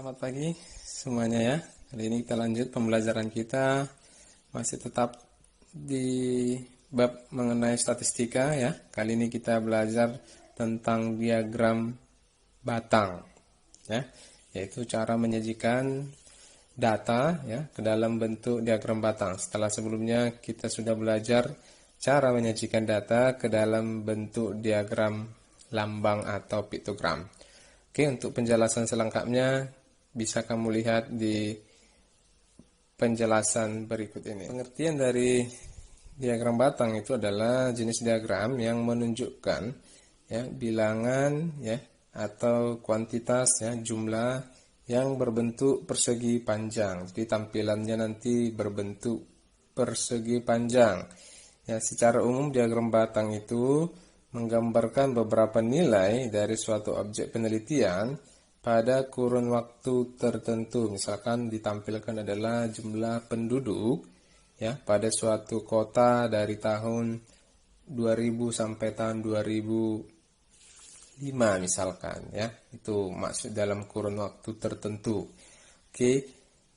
Selamat pagi semuanya ya. Kali ini kita lanjut pembelajaran kita masih tetap di bab mengenai statistika ya. Kali ini kita belajar tentang diagram batang ya, yaitu cara menyajikan data ya ke dalam bentuk diagram batang. Setelah sebelumnya kita sudah belajar cara menyajikan data ke dalam bentuk diagram lambang atau piktogram. Oke, untuk penjelasan selengkapnya bisa kamu lihat di penjelasan berikut ini. Pengertian dari diagram batang itu adalah jenis diagram yang menunjukkan ya bilangan ya atau kuantitas ya jumlah yang berbentuk persegi panjang. Jadi tampilannya nanti berbentuk persegi panjang. Ya, secara umum diagram batang itu menggambarkan beberapa nilai dari suatu objek penelitian pada kurun waktu tertentu. Misalkan ditampilkan adalah jumlah penduduk ya pada suatu kota dari tahun 2000 sampai tahun 2005 misalkan ya. Itu maksud dalam kurun waktu tertentu. Oke.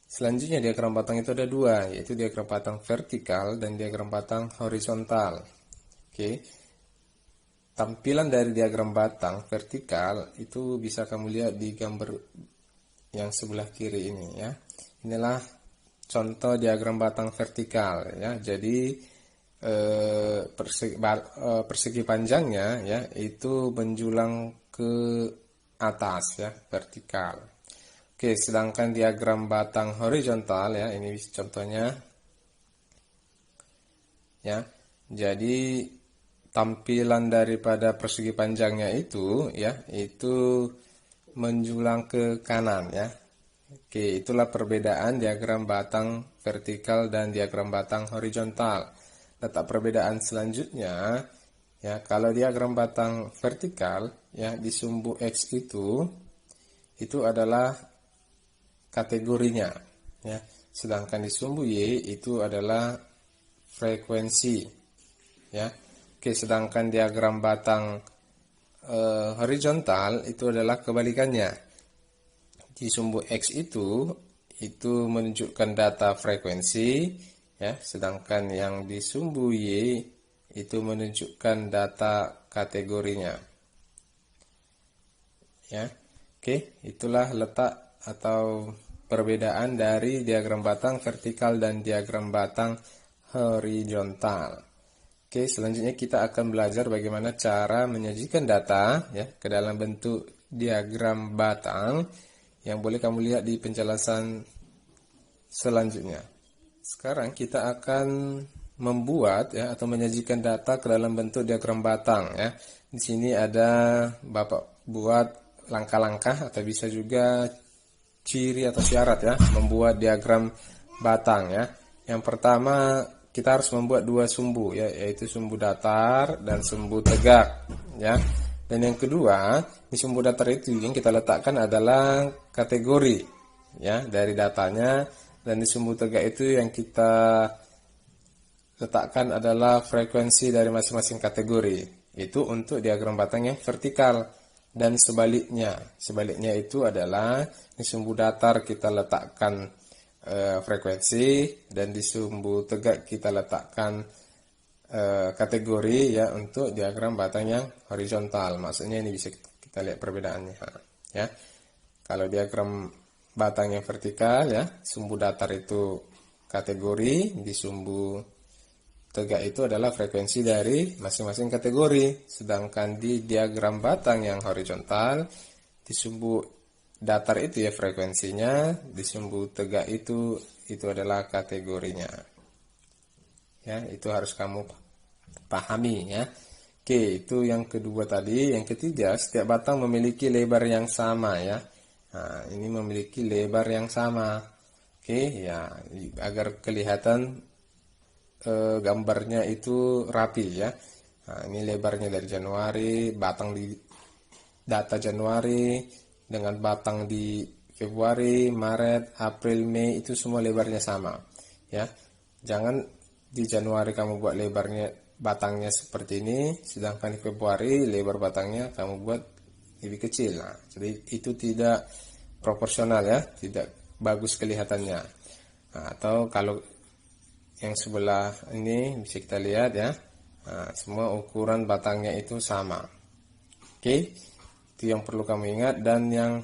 Selanjutnya diagram batang itu ada dua, yaitu diagram batang vertikal dan diagram batang horizontal. Oke. Tampilan dari diagram batang vertikal itu bisa kamu lihat di gambar yang sebelah kiri ini ya. Inilah contoh diagram batang vertikal ya. Jadi persegi panjangnya ya itu menjulang ke atas ya, vertikal. Oke, sedangkan diagram batang horizontal ya, ini contohnya ya. Jadi tampilan daripada persegi panjangnya itu ya, itu menjulang ke kanan ya. Oke, itulah perbedaan diagram batang vertikal dan diagram batang horizontal. Letak perbedaan selanjutnya ya, kalau diagram batang vertikal ya di sumbu X itu adalah kategorinya ya. Sedangkan di sumbu Y itu adalah frekuensi ya. Oke, sedangkan diagram batang horizontal itu adalah kebalikannya. Di sumbu X itu menunjukkan data frekuensi ya, sedangkan yang di sumbu Y itu menunjukkan data kategorinya. Ya. Oke, itulah letak atau perbedaan dari diagram batang vertikal dan diagram batang horizontal. Oke, selanjutnya kita akan belajar bagaimana cara menyajikan data ya ke dalam bentuk diagram batang yang boleh kamu lihat di penjelasan selanjutnya. Sekarang kita akan membuat ya atau menyajikan data ke dalam bentuk diagram batang ya. Di sini ada Bapak buat langkah-langkah atau bisa juga ciri atau syarat ya membuat diagram batang ya. Yang pertama kita harus membuat dua sumbu ya, yaitu sumbu datar dan sumbu tegak ya. Dan yang kedua, di sumbu datar itu yang kita letakkan adalah kategori ya dari datanya, dan di sumbu tegak itu yang kita letakkan adalah frekuensi dari masing-masing kategori. Itu untuk diagram batang yang vertikal. Dan sebaliknya itu adalah di sumbu datar kita letakkan frekuensi, dan di sumbu tegak kita letakkan kategori ya untuk diagram batang yang horizontal. Maksudnya ini bisa kita lihat perbedaannya ya. Kalau diagram batang yang vertikal ya, sumbu datar itu kategori, di sumbu tegak itu adalah frekuensi dari masing-masing kategori. Sedangkan di diagram batang yang horizontal, di sumbu datar itu ya frekuensinya, di sumbu tegak itu adalah kategorinya. Ya, itu harus kamu pahami ya. Oke, itu yang kedua tadi. Yang ketiga, setiap batang memiliki lebar yang sama ya. Nah, ini memiliki lebar yang sama. Oke, ya, agar kelihatan gambarnya itu rapi ya. Nah, ini lebarnya dari Januari, batang di data Januari dengan batang di Februari, Maret, April, Mei itu semua lebarnya sama ya. Jangan di Januari kamu buat lebarnya batangnya seperti ini, sedangkan di Februari lebar batangnya kamu buat lebih kecil. Nah, jadi itu tidak proporsional ya, tidak bagus kelihatannya. Nah, atau kalau yang sebelah ini bisa kita lihat ya, nah, semua ukuran batangnya itu sama. Oke, itu yang perlu kamu ingat. Dan yang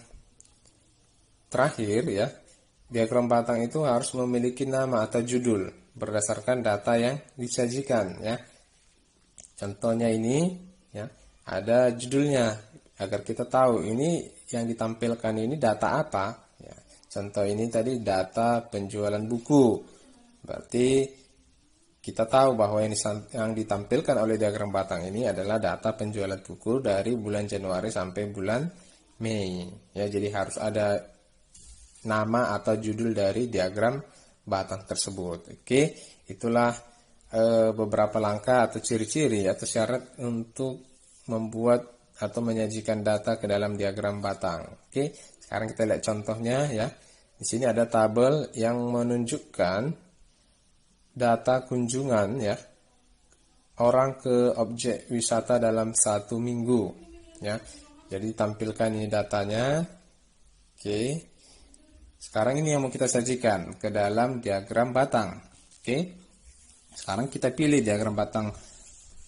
terakhir ya, diagram batang itu harus memiliki nama atau judul berdasarkan data yang disajikan ya. Contohnya ini ya, ada judulnya agar kita tahu ini yang ditampilkan ini data apa ya. Contoh ini tadi data penjualan buku. Berarti kita tahu bahwa yang ditampilkan oleh diagram batang ini adalah data penjualan buku dari bulan Januari sampai bulan Mei. Ya, jadi harus ada nama atau judul dari diagram batang tersebut. Oke, itulah beberapa langkah atau ciri-ciri atau syarat untuk membuat atau menyajikan data ke dalam diagram batang. Oke, sekarang kita lihat contohnya ya. Di sini ada tabel yang menunjukkan data kunjungan ya orang ke objek wisata dalam 1 minggu ya. Jadi tampilkan ini datanya. Oke. Sekarang ini yang mau kita sajikan ke dalam diagram batang. Oke. Sekarang kita pilih diagram batang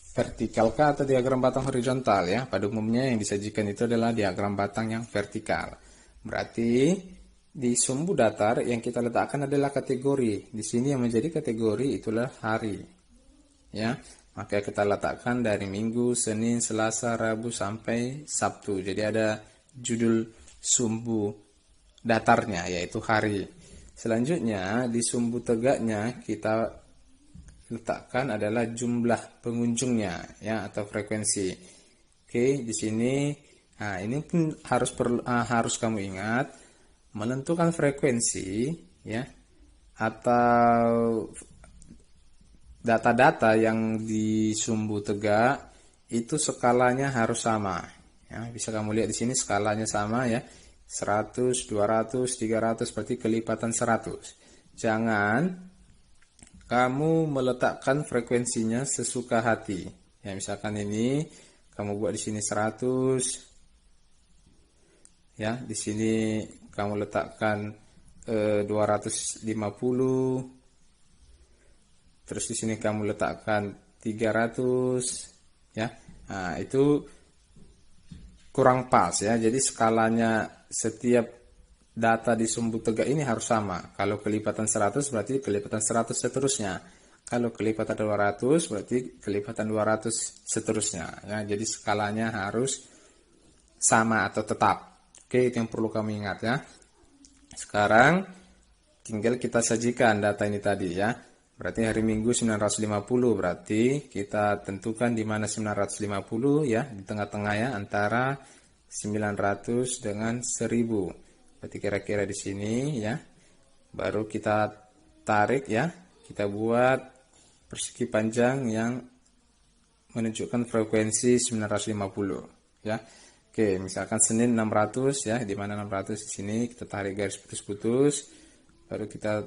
vertikal kah atau diagram batang horizontal ya. Pada umumnya yang disajikan itu adalah diagram batang yang vertikal. Berarti di sumbu datar yang kita letakkan adalah kategori. Di sini yang menjadi kategori itulah hari. Ya. Maka kita letakkan dari Minggu, Senin, Selasa, Rabu sampai Sabtu. Jadi ada judul sumbu datarnya yaitu hari. Selanjutnya di sumbu tegaknya kita letakkan adalah jumlah pengunjungnya ya atau frekuensi. Oke, di sini nah ini pun harus kamu ingat menentukan frekuensi ya atau data-data yang di sumbu tegak itu skalanya harus sama. Ya, bisa kamu lihat di sini skalanya sama ya. 100, 200, 300 berarti kelipatan 100. Jangan kamu meletakkan frekuensinya sesuka hati. Ya, misalkan ini kamu buat di sini 100. Ya, di sini kamu letakkan 250. Terus di sini kamu letakkan 300 ya. Nah, itu kurang pas ya. Jadi skalanya setiap data di sumbu tegak ini harus sama. Kalau kelipatan 100 berarti kelipatan 100 seterusnya. Kalau kelipatan 200 berarti kelipatan 200 seterusnya. Ya, jadi skalanya harus sama atau tetap. Oke, itu yang perlu kamu ingat ya. Sekarang tinggal kita sajikan data ini tadi ya. Berarti hari Minggu 950, berarti kita tentukan di mana 950 ya, di tengah-tengah ya antara 900 dengan 1000. Berarti kira-kira di sini ya. Baru kita tarik ya. Kita buat persegi panjang yang menunjukkan frekuensi 950 ya. Oke, misalkan Senin 600 ya, di mana 600 di sini kita tarik garis putus-putus. Baru kita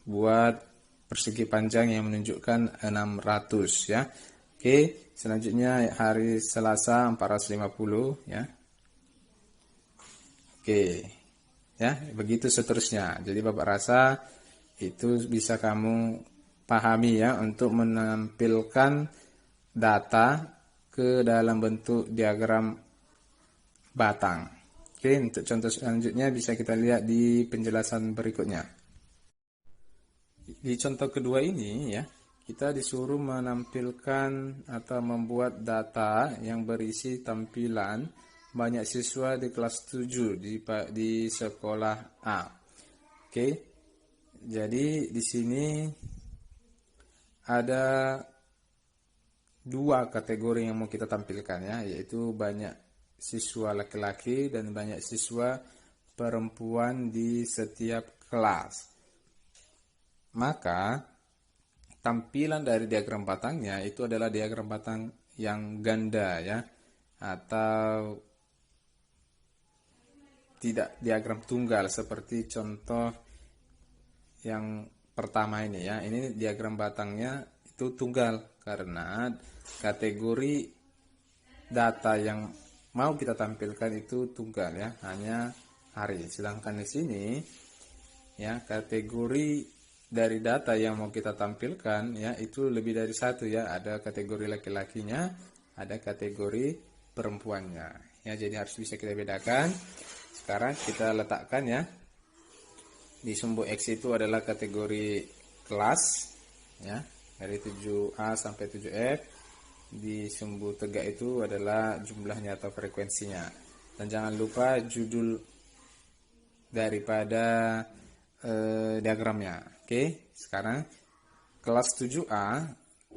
buat persegi panjang yang menunjukkan 600 ya. Oke, selanjutnya hari Selasa 450 ya. Oke, ya begitu seterusnya. Jadi Bapak rasa itu bisa kamu pahami ya untuk menampilkan data ke dalam bentuk diagram batang. Oke, untuk contoh selanjutnya bisa kita lihat di penjelasan berikutnya. Di contoh kedua ini ya, kita disuruh menampilkan atau membuat data yang berisi tampilan banyak siswa di kelas 7 di sekolah A. Oke. Jadi di sini ada dua kategori yang mau kita tampilkan ya, yaitu banyak siswa laki-laki dan banyak siswa perempuan di setiap kelas. Maka tampilan dari diagram batangnya itu adalah diagram batang yang ganda ya, atau tidak diagram tunggal seperti contoh yang pertama ini ya. Ini diagram batangnya itu tunggal karena kategori data yang mau kita tampilkan itu tunggal ya, hanya hari. Sedangkan di sini ya kategori dari data yang mau kita tampilkan ya itu lebih dari satu ya, ada kategori laki-lakinya, ada kategori perempuannya ya, jadi harus bisa kita bedakan. Sekarang kita letakkan ya, di sumbu X itu adalah kategori kelas ya, dari 7A sampai 7F. Di sumbu tegak itu adalah jumlahnya atau frekuensinya. Dan jangan lupa judul daripada diagramnya. Oke, sekarang kelas 7A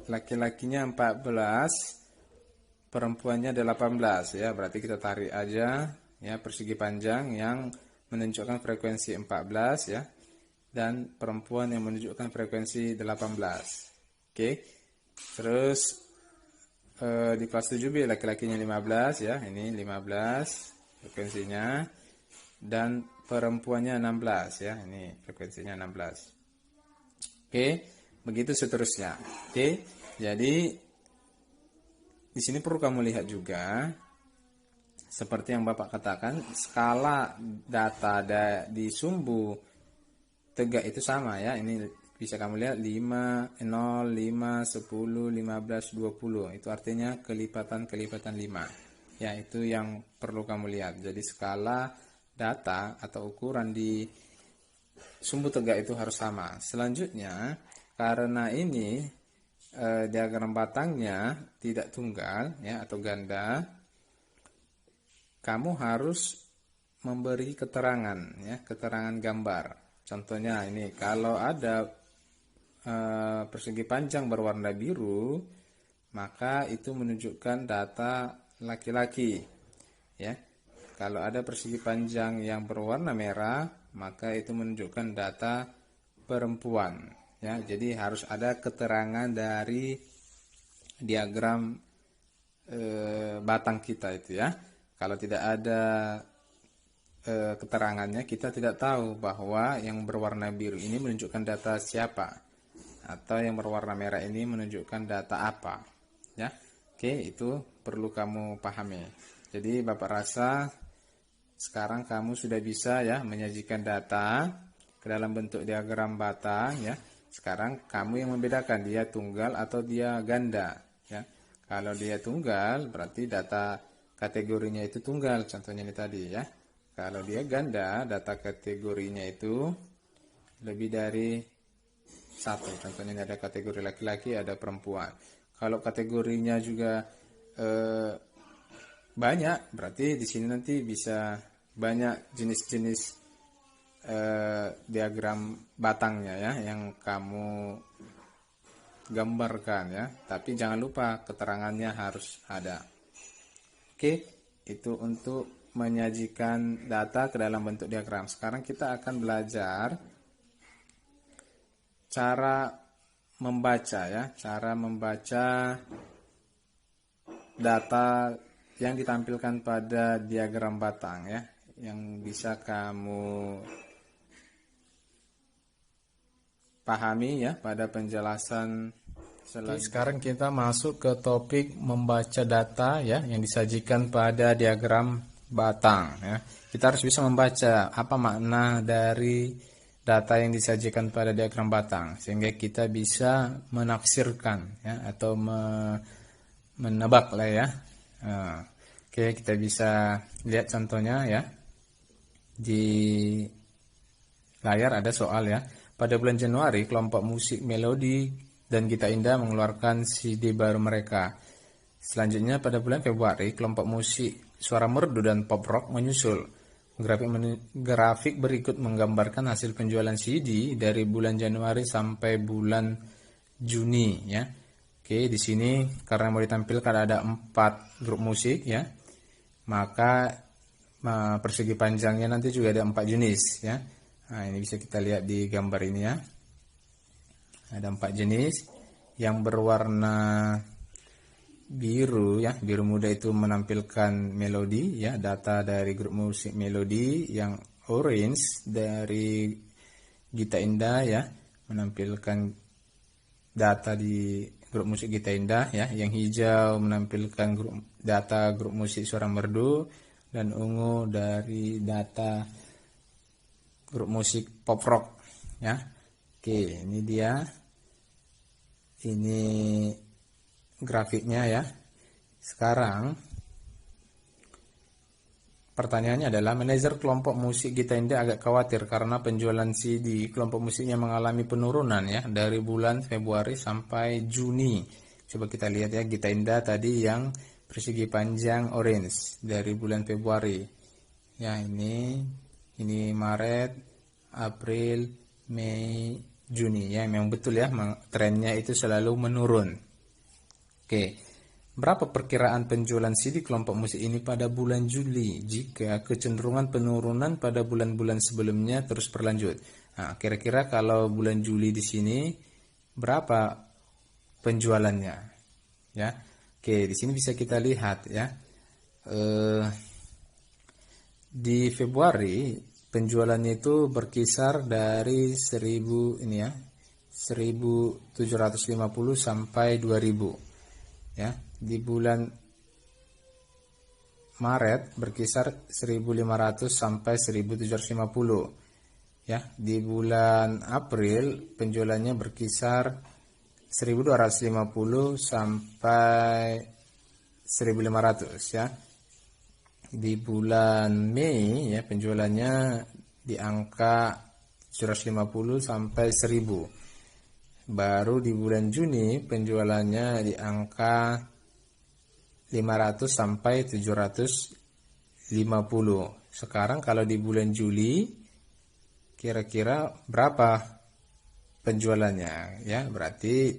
laki-lakinya 14, perempuannya 18 ya. Berarti kita tarik aja ya persegi panjang yang menunjukkan frekuensi 14 ya, dan perempuan yang menunjukkan frekuensi 18. Oke. Terus di kelas 7B laki-lakinya 15 ya, ini 15 frekuensinya, dan perempuannya 16 ya, ini frekuensinya 16. Oke, begitu seterusnya. Oke, jadi di sini perlu kamu lihat juga seperti yang Bapak katakan, skala data di sumbu tegak itu sama ya. Ini bisa kamu lihat 5, 0, 5, 10, 15, 20. Itu artinya kelipatan-kelipatan 5. Ya, itu yang perlu kamu lihat. Jadi skala data atau ukuran di sumbu tegak itu harus sama. Selanjutnya, karena ini diagram batangnya tidak tunggal ya atau ganda, kamu harus memberi keterangan ya, keterangan gambar. Contohnya ini, kalau ada persegi panjang berwarna biru, maka itu menunjukkan data laki-laki ya. Kalau ada persegi panjang yang berwarna merah, maka itu menunjukkan data perempuan ya. Jadi harus ada keterangan dari diagram batang kita itu ya. Kalau tidak ada keterangannya, kita tidak tahu bahwa yang berwarna biru ini menunjukkan data siapa, atau yang berwarna merah ini menunjukkan data apa ya. Oke, itu perlu kamu pahami. Jadi Bapak rasa sekarang kamu sudah bisa ya menyajikan data ke dalam bentuk diagram batang ya. Sekarang kamu yang membedakan dia tunggal atau dia ganda ya. Kalau dia tunggal berarti data kategorinya itu tunggal, contohnya ini tadi ya. Kalau dia ganda, data kategorinya itu lebih dari satu, contohnya ini ada kategori laki-laki, ada perempuan. Kalau kategorinya juga banyak, berarti di sini nanti bisa banyak jenis-jenis diagram batangnya ya yang kamu gambarkan ya. Tapi jangan lupa keterangannya harus ada. Oke, itu untuk menyajikan data ke dalam bentuk diagram. Sekarang kita akan belajar cara membaca ya, cara membaca data yang ditampilkan pada diagram batang ya, yang bisa kamu pahami ya pada penjelasan selanjutnya. Sekarang kita masuk ke topik membaca data ya yang disajikan pada diagram batang ya. Kita harus bisa membaca apa makna dari data yang disajikan pada diagram batang, sehingga kita bisa menaksirkan ya, atau menebak lah ya. Oke, kita bisa lihat contohnya ya. Di layar ada soal ya. Pada bulan Januari, kelompok musik Melodi dan Gita Indah mengeluarkan CD baru mereka. Selanjutnya pada bulan Februari, kelompok musik Suara Merdu dan Pop Rock menyusul. Grafik berikut menggambarkan hasil penjualan CD dari bulan Januari sampai bulan Juni ya. Oke, di sini karena mau ditampilkan ada 4 grup musik ya. Maka persegi panjangnya nanti juga ada 4 jenis ya. Nah, ini bisa kita lihat di gambar ini ya. Ada 4 jenis. Yang berwarna biru ya, biru muda itu menampilkan melodi ya, data dari grup musik Melodi. Yang orange dari Gita Indah ya, menampilkan data di grup musik Gita Indah ya. Yang hijau menampilkan data grup musik Suara Merdu, dan ungu dari data grup musik pop rock ya. Oke, ini dia. Ini grafiknya ya. Sekarang pertanyaannya adalah, manajer kelompok musik Gita Indah agak khawatir karena penjualan CD kelompok musiknya mengalami penurunan ya dari bulan Februari sampai Juni. Coba kita lihat ya, Gita Indah tadi yang persegi panjang orange dari bulan Februari. Ya, ini Maret, April, Mei, Juni ya. Memang betul ya, trennya itu selalu menurun. Oke. Berapa perkiraan penjualan CD kelompok musik ini pada bulan Juli jika kecenderungan penurunan pada bulan-bulan sebelumnya terus berlanjut? Nah, kira-kira kalau bulan Juli di sini berapa penjualannya? Ya, oke, di sini bisa kita lihat ya. Di Februari penjualannya itu berkisar dari 1000 ini ya, 1750 sampai 2000. Ya, di bulan Maret berkisar 1500 sampai 1750. Ya, di bulan April penjualannya berkisar 1250 sampai 1500 ya. Di bulan Mei ya penjualannya di angka 750 sampai 1000. Baru di bulan Juni penjualannya di angka 500 sampai 750. Sekarang kalau di bulan Juli kira-kira berapa penjualannya ya? Berarti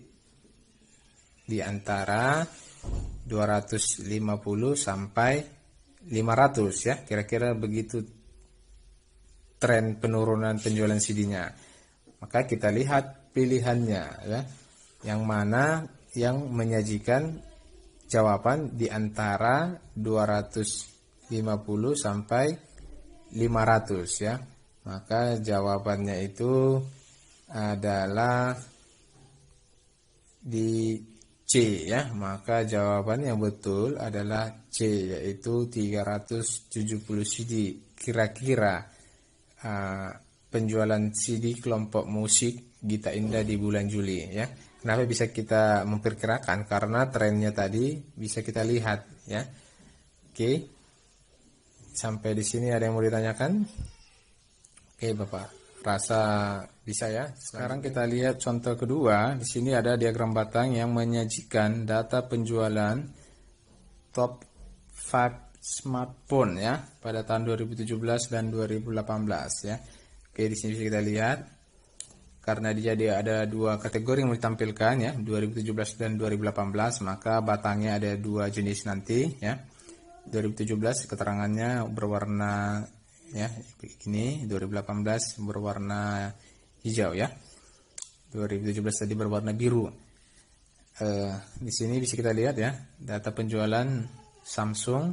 di antara 250 sampai 500 ya. Kira-kira begitu tren penurunan penjualan CD-nya. Maka kita lihat pilihannya ya, yang mana yang menyajikan jawaban di antara 250 sampai 500 ya. Maka jawabannya itu adalah di C ya. Maka jawaban yang betul adalah C, yaitu 370 CD. Kira-kira penjualan CD kelompok musik Gita Indah di bulan Juli ya. Kenapa bisa kita memperkirakan? Karena trennya tadi bisa kita lihat ya. Oke. Sampai di sini ada yang mau ditanyakan? Oke, Bapak. Rasa bisa ya. Sekarang kita lihat contoh kedua. Di sini ada diagram batang yang menyajikan data penjualan top 5 smartphone ya pada tahun 2017 dan 2018 ya. Oke, di sini bisa kita lihat. Karena dia ada dua kategori yang ditampilkan ya, 2017 dan 2018, maka batangnya ada dua jenis nanti ya. 2017 keterangannya berwarna ya begini, 2018 berwarna hijau ya. 2017 tadi berwarna biru. Di sini bisa kita lihat ya, data penjualan Samsung,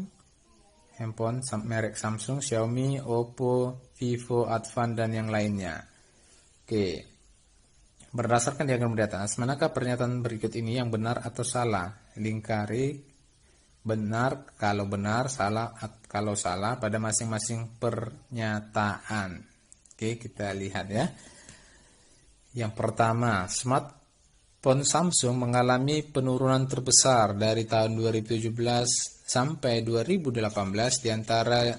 handphone merek Samsung, Xiaomi, Oppo, Vivo, Advan dan yang lainnya. Oke. Berdasarkan diagram di atas, manakah pernyataan berikut ini yang benar atau salah? Lingkari benar kalau benar, salah kalau salah pada masing-masing pernyataan. Oke, kita lihat ya. Yang pertama, smartphone Samsung mengalami penurunan terbesar dari tahun 2017 sampai 2018 di antara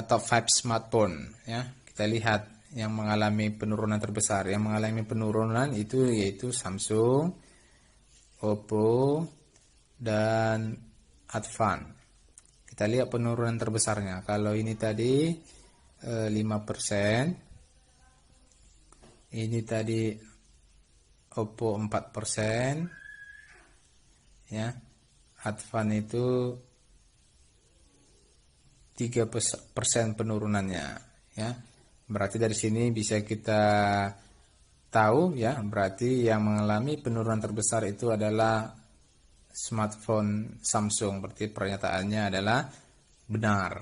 top 5 smartphone ya. Kita lihat yang mengalami penurunan terbesar. Yang mengalami penurunan itu yaitu Samsung, Oppo, dan Advan. Kita lihat penurunan terbesarnya. Kalau ini tadi 5%, ini tadi Oppo 4%, ya. Advan itu 3% penurunannya, ya. Berarti dari sini bisa kita tahu ya, berarti yang mengalami penurunan terbesar itu adalah smartphone Samsung. Berarti pernyataannya adalah benar.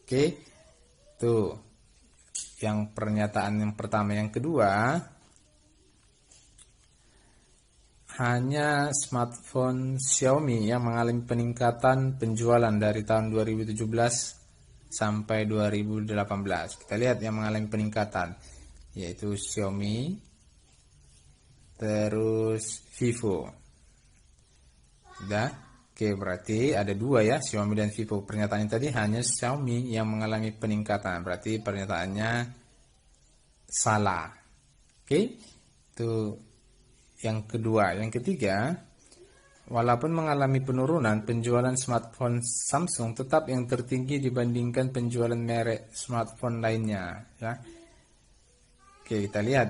Oke. Tuh. Yang pernyataan yang pertama. Yang kedua, hanya smartphone Xiaomi yang mengalami peningkatan penjualan dari tahun 2017 sampai 2018. Kita lihat yang mengalami peningkatan, yaitu Xiaomi, terus Vivo. Sudah? Oke, berarti ada dua ya, Xiaomi dan Vivo. Pernyataan tadi hanya Xiaomi yang mengalami peningkatan, berarti pernyataannya salah. Oke, itu yang kedua. Yang ketiga, walaupun mengalami penurunan, penjualan smartphone Samsung tetap yang tertinggi dibandingkan penjualan merek smartphone lainnya. Ya. Oke, kita lihat.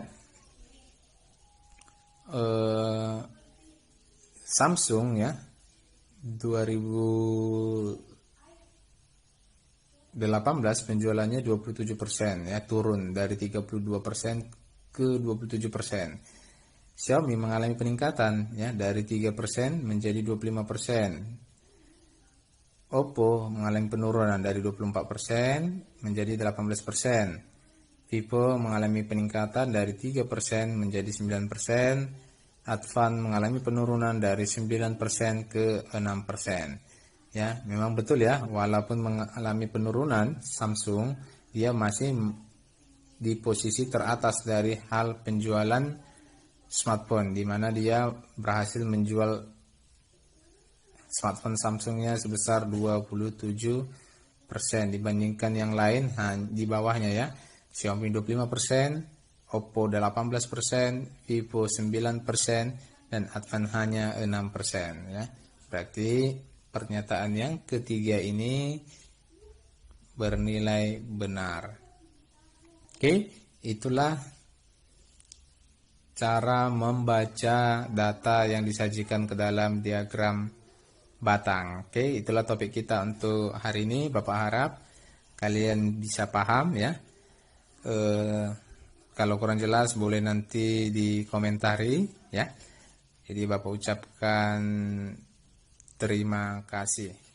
Samsung ya, 2018 penjualannya 27% ya, turun dari 32% ke 27%. Xiaomi mengalami peningkatan ya, dari 3% menjadi 25%. Oppo mengalami penurunan dari 24% menjadi 18%. Vivo mengalami peningkatan dari 3% menjadi 9%. Advan mengalami penurunan dari 9% ke 6%. Ya, memang betul ya, walaupun mengalami penurunan, Samsung dia masih di posisi teratas dari hal penjualan smartphone, di mana dia berhasil menjual smartphone Samsungnya sebesar 27% dibandingkan yang lain di bawahnya ya. Xiaomi 25%, Oppo 18%, Vivo 9%, dan Advan hanya 6% ya. Berarti pernyataan yang ketiga ini bernilai benar. Oke, itulah cara membaca data yang disajikan ke dalam diagram batang. Oke, itulah topik kita untuk hari ini. Bapak harap kalian bisa paham ya. Kalau kurang jelas boleh nanti dikomentari ya. Jadi Bapak ucapkan terima kasih.